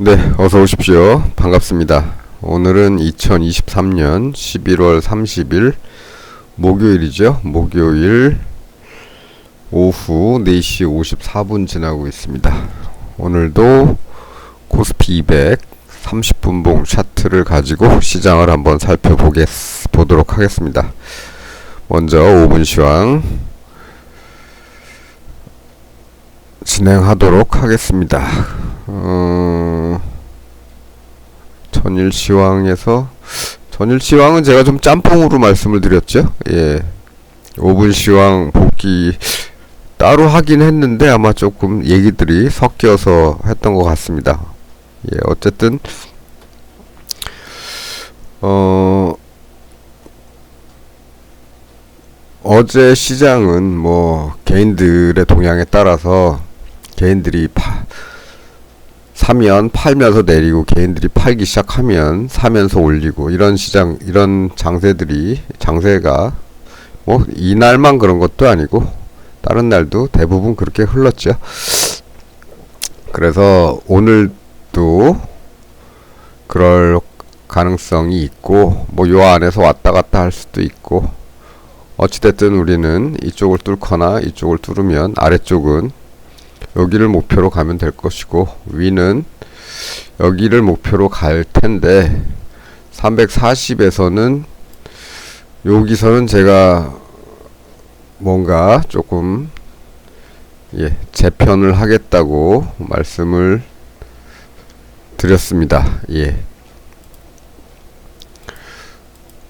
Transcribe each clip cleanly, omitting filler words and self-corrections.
네, 어서 오십시오. 반갑습니다. 오늘은 2023년 11월 30일 목요일이죠. 목요일 오후 4시 54분 지나고 있습니다. 오늘도 코스피 200 30분봉 차트를 가지고 시장을 한번 살펴보도록 하겠습니다. 먼저 5분 시황 진행하도록 하겠습니다. 전일시황은 제가 좀 짬뽕으로 말씀을 드렸죠. 예. 5분 시황 복귀 따로 하긴 했는데 아마 조금 얘기들이 섞여서 했던 것 같습니다. 예, 어쨌든 어제 시장은 뭐 개인들의 동향에 따라서 개인들이 사면 팔면서 내리고 개인들이 팔기 시작하면 사면서 올리고 이런 장세가 뭐 이날만 그런 것도 아니고 다른 날도 대부분 그렇게 흘렀죠. 그래서 오늘도 그럴 가능성이 있고 뭐 요 안에서 왔다 갔다 할 수도 있고 어찌됐든 우리는 이쪽을 뚫거나 이쪽을 뚫으면 아래쪽은 여기를 목표로 가면 될 것이고 위는 여기를 목표로 갈 텐데 340에서는 여기서는 제가 뭔가 조금 재편을 하겠다고 말씀을 드렸습니다.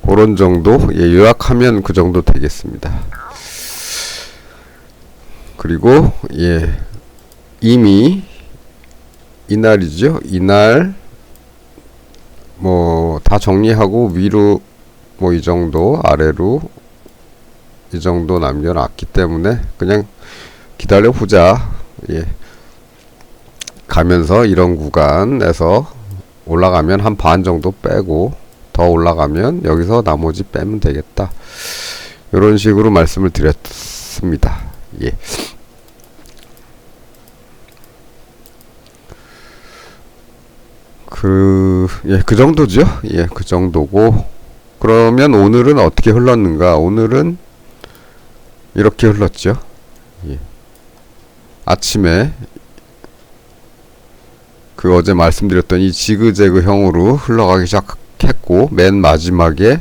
그런 정도 요약하면 그 정도 되겠습니다. 그리고 이미 이날이죠. 이날 뭐 다 정리하고 위로 뭐 이 정도 아래로 이 정도 남겨놨기 때문에 그냥 기다려 보자. 가면서 이런 구간에서 올라가면 한 반 정도 빼고 더 올라가면 여기서 나머지 빼면 되겠다. 이런 식으로 말씀을 드렸습니다. 그 정도죠. 그 정도고. 그러면 오늘은 어떻게 흘렀는가? 오늘은 이렇게 흘렀죠. 아침에 그 어제 말씀드렸던 이 지그재그 형으로 흘러가기 시작했고 맨 마지막에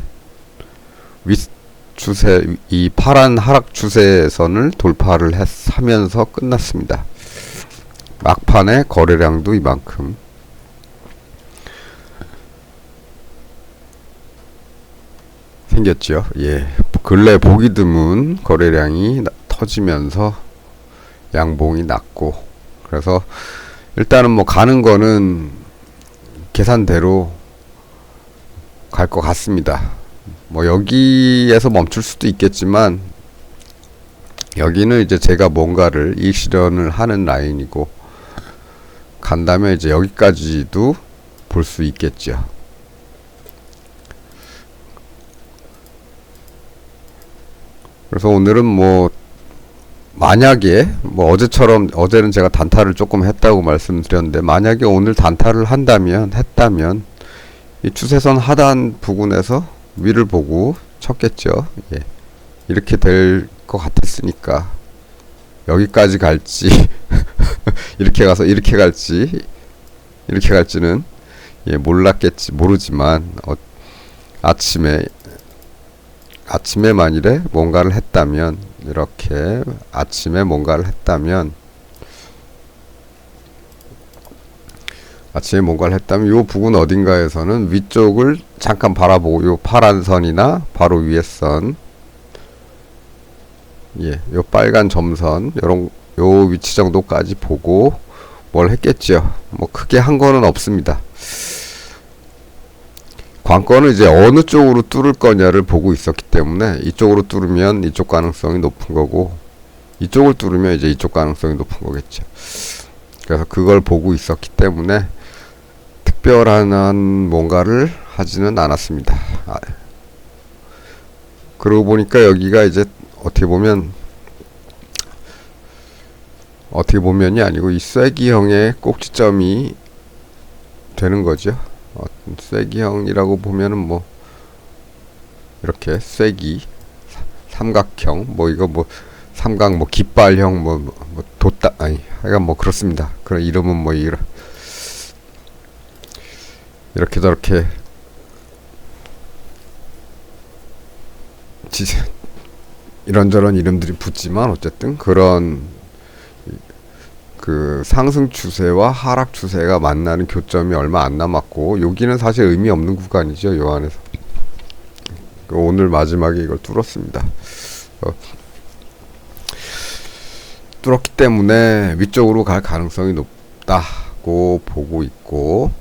윗추세 이 파란 하락 추세선을 돌파를 하면서 끝났습니다. 막판에 거래량도 이만큼 생겼죠. 근래 보기 드문 거래량이 터지면서 양봉이 났고 그래서 일단은 뭐 가는 거는 계산대로 갈 것 같습니다. 뭐 여기에서 멈출 수도 있겠지만 여기는 이제 제가 뭔가를 이익 실현을 하는 라인이고 간다면 이제 여기까지도 볼 수 있겠죠. 그래서 오늘은 뭐 만약에 뭐 어제는 제가 단타를 조금 했다고 말씀드렸는데 만약에 오늘 단타를 했다면 이 추세선 하단 부근에서 위를 보고 쳤겠죠. 이렇게 될 것 같았으니까 여기까지 갈지 이렇게 가서 이렇게 갈지는 모르지만 아침에 만일에 뭔가를 했다면 이렇게 아침에 뭔가를 했다면 요 부근 어딘가에서는 위쪽을 잠깐 바라보고 요 파란 선이나 바로 위에 선 요 빨간 점선 요 위치 정도까지 보고 뭘 했겠죠. 뭐 크게 한 거는 없습니다. 관건은 이제 어느 쪽으로 뚫을 거냐를 보고 있었기 때문에 이쪽으로 뚫으면 이쪽 가능성이 높은 거고 이쪽을 뚫으면 이제 이쪽 가능성이 높은 거겠죠. 그래서 그걸 보고 있었기 때문에 특별한 뭔가를 하지는 않았습니다. 그러고 보니까 여기가 이제 어떻게 보면이 아니고 이 쐐기형의 꼭지점이 되는 거죠. 쐐기형이라고 보면은 뭐 이렇게 쐐기 삼각형 뭐 이거 뭐 삼각 뭐 깃발형 뭐 돛다 아니 하여간 뭐 그렇습니다. 그런 이름은 뭐 이렇게 저렇게 이런저런 이름들이 붙지만 어쨌든 그런 그 상승 추세와 하락 추세가 만나는 교점이 얼마 안 남았고, 여기는 사실 의미 없는 구간이죠. 요 안에서 오늘 마지막에 이걸 뚫었습니다. 뚫었기 때문에 위쪽으로 갈 가능성이 높다고 보고 있고,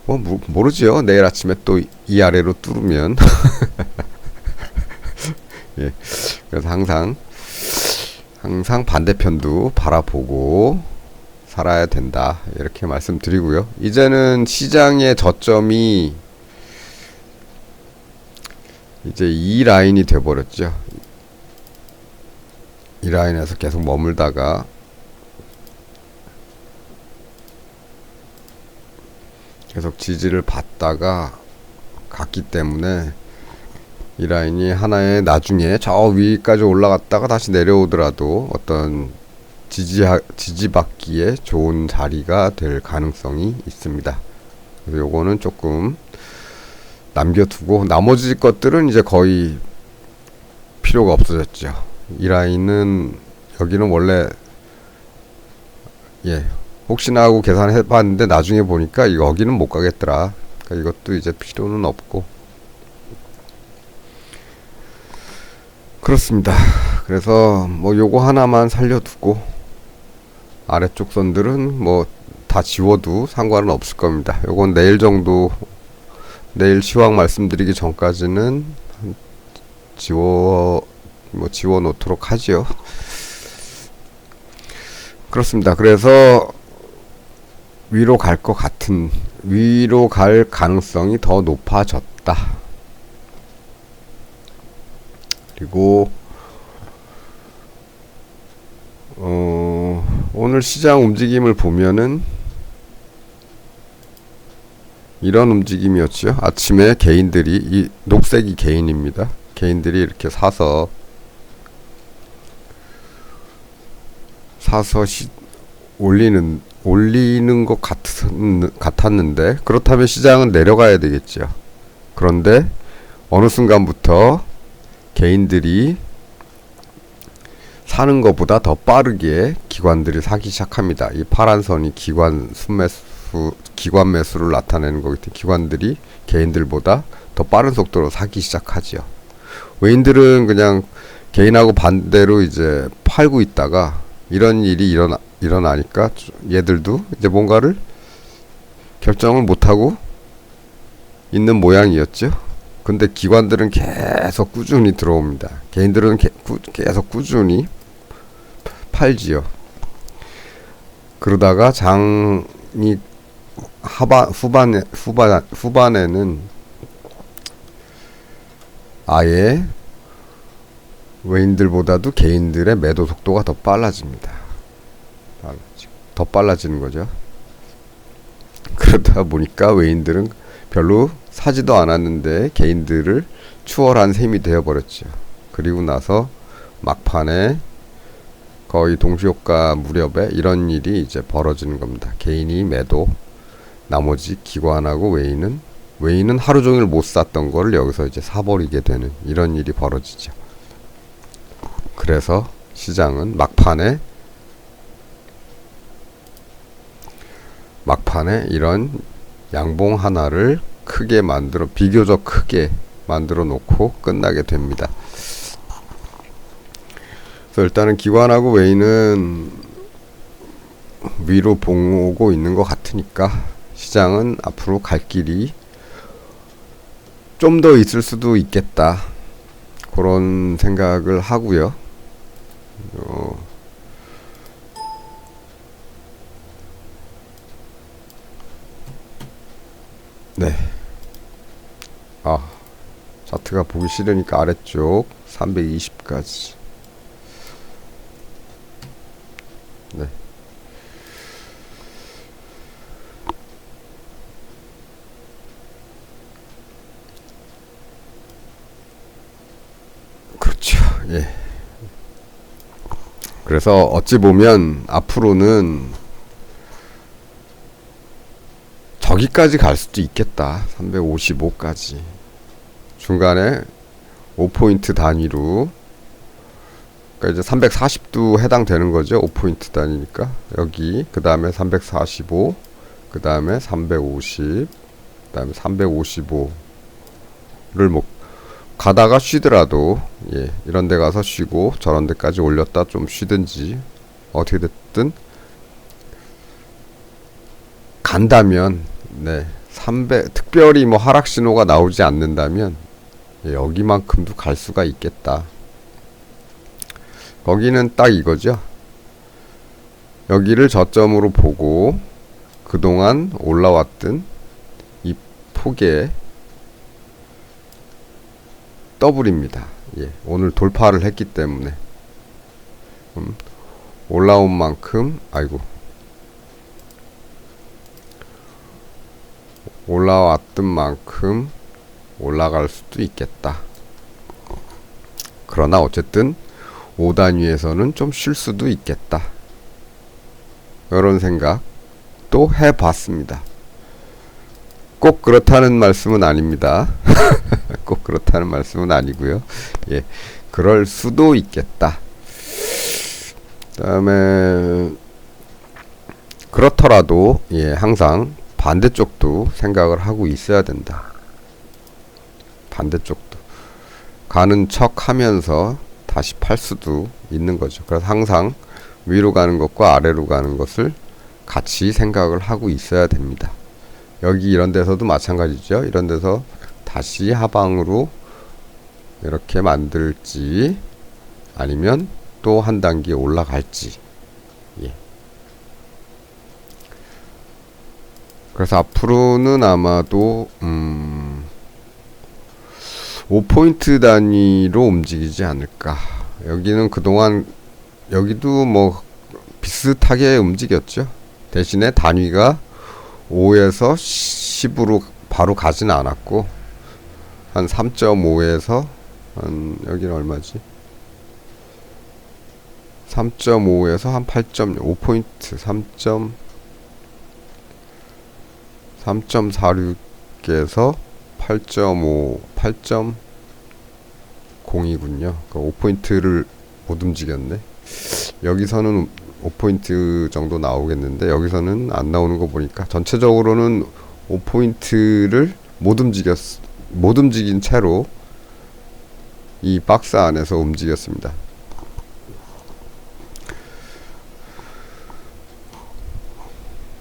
뭐 모르지요. 내일 아침에 또 이 아래로 뚫으면 예. 그래서 항상 반대편도 바라보고 살아야 된다, 이렇게 말씀드리고요. 이제는 시장의 저점이 이제 이 라인이 돼버렸죠. 이 라인에서 계속 머물다가 계속 지지를 받다가 갔기 때문에 이 라인이 하나의 나중에 저 위까지 올라갔다가 다시 내려오더라도 어떤 지지받기에 좋은 자리가 될 가능성이 있습니다. 그래서 요거는 조금 남겨두고 나머지 것들은 이제 거의 필요가 없어졌죠. 이 라인은 여기는 원래 혹시나 하고 계산해봤는데 나중에 보니까 여기는 못 가겠더라. 그러니까 이것도 이제 필요는 없고 그렇습니다. 그래서 뭐 요거 하나만 살려두고 아래쪽 선들은 뭐 다 지워도 상관은 없을 겁니다. 요건 내일 정도, 내일 시황 말씀드리기 전까지는 지워 놓도록 하지요. 그렇습니다. 그래서 위로 갈 가능성이 더 높아졌다. 그리고 오늘 시장 움직임을 보면은 이런 움직임이었죠. 아침에 개인들이, 이 녹색이 개인입니다. 개인들이 이렇게 사서 올리는 것 같았는데, 그렇다면 시장은 내려가야 되겠죠. 그런데 어느 순간부터 개인들이 사는 것보다 더 빠르게 기관들이 사기 시작합니다. 이 파란 선이 기관 매수를 나타내는 거기 때문에 기관들이 개인들보다 더 빠른 속도로 사기 시작하죠. 외인들은 그냥 개인하고 반대로 이제 팔고 있다가 이런 일이 일어나니까 얘들도 이제 뭔가를 결정을 못하고 있는 모양이었죠. 근데 기관들은 계속 꾸준히 들어옵니다. 개인들은 계속 꾸준히 팔지요. 그러다가 장이 후반에는 아예 외인들보다도 개인들의 매도 속도가 더 빨라집니다. 더 빨라지는 거죠. 그러다 보니까 외인들은 별로 사지도 않았는데 개인들을 추월한 셈이 되어버렸죠. 그리고 나서 막판에 거의 동시효과 무렵에 이런 일이 이제 벌어지는 겁니다. 개인이 매도, 나머지 기관하고 외인은 하루 종일 못 샀던 거를 여기서 이제 사버리게 되는 이런 일이 벌어지죠. 그래서 시장은 막판에 이런 양봉 하나를 비교적 크게 만들어 놓고 끝나게 됩니다. 그래서 일단은 기관하고 외인은 위로 보고 있는 것 같으니까 시장은 앞으로 갈 길이 좀 더 있을 수도 있겠다, 그런 생각을 하고요. 네. 차트가 보기 싫으니까 아래쪽 320까지. 네. 예. 그래서 어찌 보면 앞으로는 저기까지 갈 수도 있겠다. 355까지. 중간에 5포인트 단위로. 그러니까 이제 340도 해당되는 거죠. 5포인트 단위니까. 여기, 그 다음에 345, 그 다음에 350, 그 다음에 355를 뭐, 가다가 쉬더라도, 예, 이런 데 가서 쉬고, 저런 데까지 올렸다 좀 쉬든지, 어떻게 됐든, 간다면, 네, 300, 특별히 뭐 하락 신호가 나오지 않는다면, 예, 여기만큼도 갈 수가 있겠다. 거기는 딱 이거죠. 여기를 저점으로 보고 그동안 올라왔던 이 폭의 더블입니다. 예, 오늘 돌파를 했기 때문에 올라온 만큼, 아이고, 올라왔던 만큼 올라갈 수도 있겠다. 그러나 어쨌든 5단위에서는 좀 쉴 수도 있겠다. 이런 생각도 해봤습니다. 꼭 그렇다는 말씀은 아닙니다. 꼭 그렇다는 말씀은 아니고요. 예, 그럴 수도 있겠다. 그다음에 그렇더라도 예, 항상 반대쪽도 생각을 하고 있어야 된다. 반대쪽도 가는 척 하면서 다시 팔 수도 있는 거죠. 그래서 항상 위로 가는 것과 아래로 가는 것을 같이 생각을 하고 있어야 됩니다. 여기 이런 데서도 마찬가지죠. 이런 데서 다시 하방으로 이렇게 만들지 아니면 또 한 단계 올라갈지. 예. 그래서 앞으로는 아마도 5포인트 단위로 움직이지 않을까. 여기는 그동안 여기도 뭐 비슷하게 움직였죠. 대신에 단위가 5에서 10으로 바로 가진 않았고 한 3.5에서 한 여기는 얼마지? 3.5에서 한 8.5포인트 3.46에서 8.5 8.0이군요. 그 5포인트를 못 움직였네. 여기서는 5포인트 정도 나오겠는데 여기서는 안 나오는 거 보니까 전체적으로는 5포인트를 못 움직인 채로 이 박스 안에서 움직였습니다.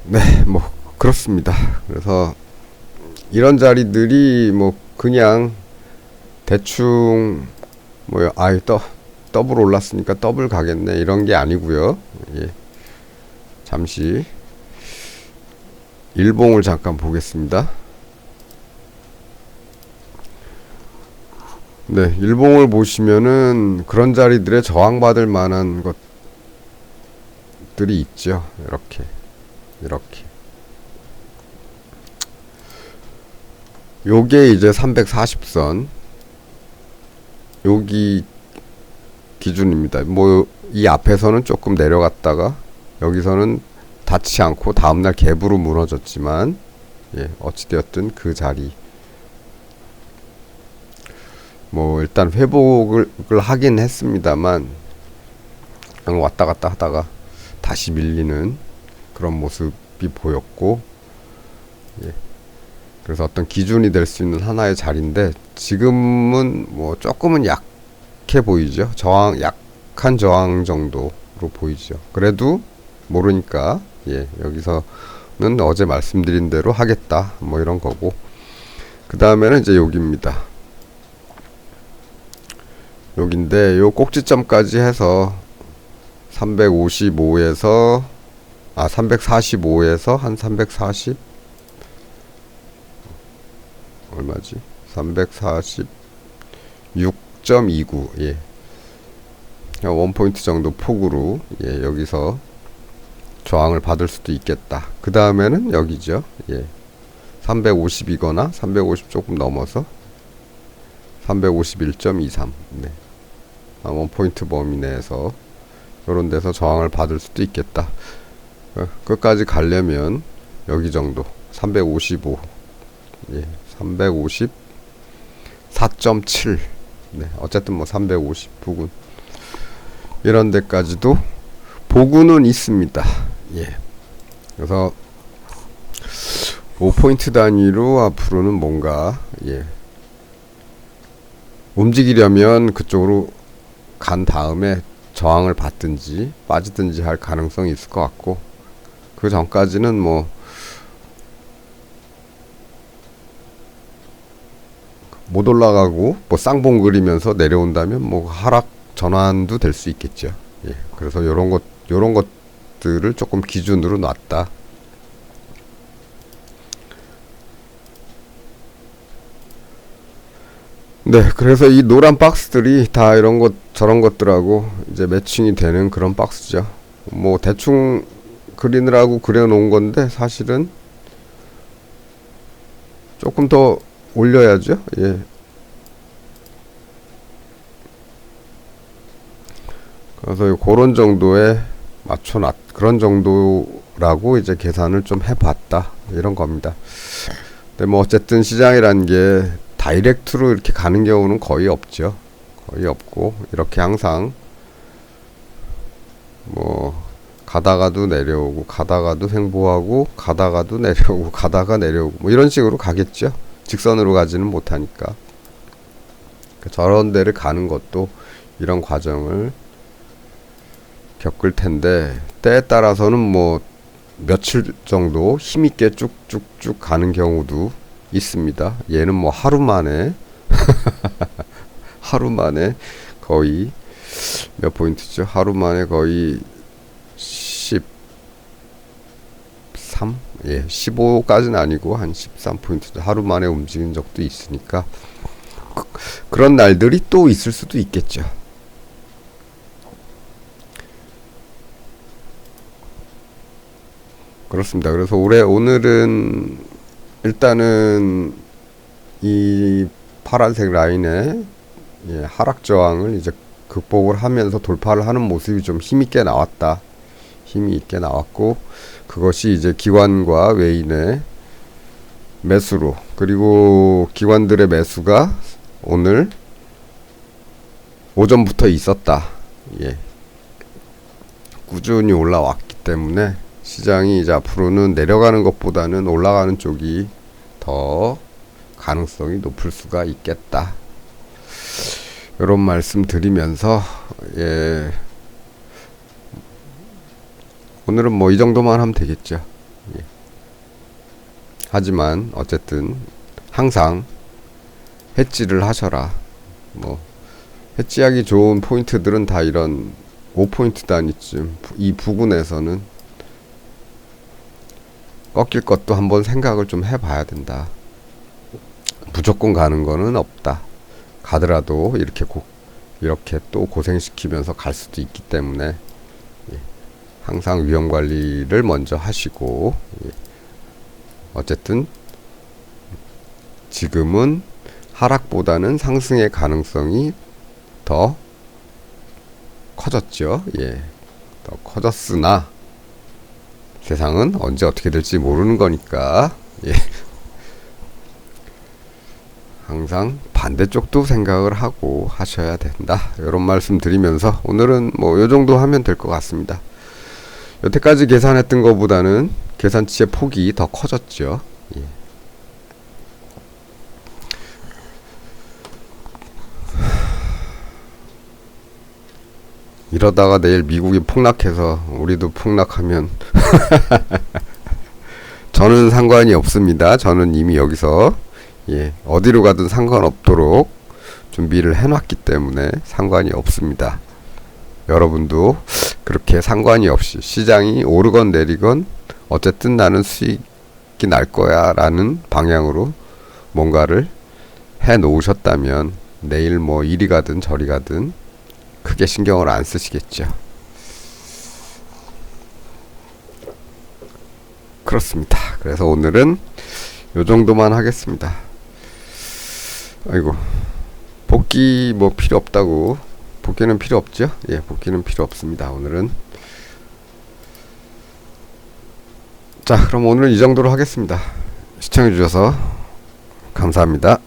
네, 뭐 그렇습니다. 그래서 이런 자리들이 뭐 그냥 대충 뭐 아이 더블 올랐으니까 더블 가겠네 이런 게 아니고요. 예. 잠시 일봉을 잠깐 보겠습니다. 네, 일봉을 보시면은 그런 자리들에 저항받을 만한 것들이 있죠. 이렇게 요게 이제 340선 여기 기준입니다. 뭐 이 앞에서는 조금 내려갔다가 여기서는 닿지 않고 다음날 갭으로 무너졌지만 예, 어찌되었든 그 자리 뭐 일단 회복을 하긴 했습니다만 왔다 갔다 하다가 다시 밀리는 그런 모습이 보였고 예. 그래서 어떤 기준이 될 수 있는 하나의 자리인데 지금은 뭐 조금은 약해 보이죠. 약한 저항 정도로 보이죠. 그래도 모르니까 예, 여기서는 어제 말씀드린 대로 하겠다 뭐 이런 거고 그 다음에는 이제 여기입니다. 여긴데 요 꼭지점까지 해서 345에서 345에서 한 340 얼마지? 346.29 예. 1포인트 정도 폭으로 예, 여기서 저항을 받을 수도 있겠다. 그 다음에는 여기죠. 예. 350이거나 350 조금 넘어서 351.23 네. 원포인트 범위 내에서 요런 데서 저항을 받을 수도 있겠다. 끝까지 가려면 여기 정도 355, 예, 354.7, 네, 어쨌든 뭐 350 부근 이런 데까지도 보고는 있습니다. 예. 그래서 5포인트 단위로 앞으로는 뭔가, 예, 움직이려면 그쪽으로 간 다음에 저항을 받든지 빠지든지 할 가능성이 있을 것 같고, 그 전까지는 뭐 못 올라가고 뭐 쌍봉 그리면서 내려온다면 뭐 하락 전환도 될 수 있겠죠. 예. 그래서 요런 것들을 조금 기준으로 놨다. 네, 그래서 이 노란 박스들이 다 이런 것 저런 것들하고 이제 매칭이 되는 그런 박스죠. 뭐 대충 그리느라고 그려놓은 건데 사실은 조금 더 올려야죠. 예. 그래서 그런 정도에 맞춰놨, 그런 정도라고 이제 계산을 좀 해봤다, 이런 겁니다. 근데 뭐 어쨌든 시장이라는 게 다이렉트로 이렇게 가는 경우는 거의 없죠. 거의 없고, 이렇게 항상 뭐 가다가도 내려오고, 가다가도 횡보하고, 가다가도 내려오고, 가다가 내려오고, 뭐 이런 식으로 가겠죠. 직선으로 가지는 못하니까. 저런 데를 가는 것도 이런 과정을 겪을 텐데, 때에 따라서는 뭐 며칠 정도 힘있게 쭉쭉쭉 가는 경우도 있습니다. 얘는 뭐 하루 만에 하루 만에 거의 몇 포인트죠? 하루 만에 거의 13? 예, 15까지는 아니고 한 13포인트 하루 만에 움직인 적도 있으니까 그런 날들이 또 있을 수도 있겠죠. 그렇습니다. 그래서 오늘은 일단은 이 파란색 라인에, 예, 하락 저항을 이제 극복을 하면서 돌파를 하는 모습이 좀 힘있게 나왔다. 힘이 있게 나왔고, 그것이 이제 기관과 외인의 매수로, 그리고 기관들의 매수가 오늘 오전부터 있었다. 예. 꾸준히 올라왔기 때문에 시장이 이제 앞으로는 내려가는 것보다는 올라가는 쪽이 더 가능성이 높을 수가 있겠다. 이런 말씀 드리면서, 예, 오늘은 뭐 이 정도만 하면 되겠죠. 예. 하지만 어쨌든 항상 해지를 하셔라. 뭐 해지하기 좋은 포인트들은 다 이런 5포인트 단위쯤, 이 부근에서는 꺾일 것도 한번 생각을 좀 해봐야 된다. 무조건 가는 거는 없다. 가더라도 이렇게 또 고생시키면서 갈 수도 있기 때문에, 예, 항상 위험 관리를 먼저 하시고, 예, 어쨌든 지금은 하락보다는 상승의 가능성이 더 커졌죠. 예, 더 커졌으나 세상은 언제 어떻게 될지 모르는 거니까, 예, 항상 반대쪽도 생각을 하고 하셔야 된다. 이런 말씀 드리면서 오늘은 뭐 요 정도 하면 될 것 같습니다. 여태까지 계산했던 것보다는 계산치의 폭이 더 커졌죠. 예. 이러다가 내일 미국이 폭락해서 우리도 폭락하면 저는 상관이 없습니다. 저는 이미 여기서, 예, 어디로 가든 상관없도록 준비를 해놨기 때문에 상관이 없습니다. 여러분도 그렇게 상관이 없이 시장이 오르건 내리건 어쨌든 나는 수익이 날 거야 라는 방향으로 뭔가를 해 놓으셨다면 내일 뭐 이리 가든 저리 가든 크게 신경을 안 쓰시겠죠. 그렇습니다. 그래서 오늘은 요 정도만 하겠습니다. 아이고, 복귀 뭐 필요 없다고 복귀는 필요 없죠? 예, 복귀는 필요 없습니다. 오늘은. 자, 그럼 오늘은 이 정도로 하겠습니다. 시청해주셔서 감사합니다.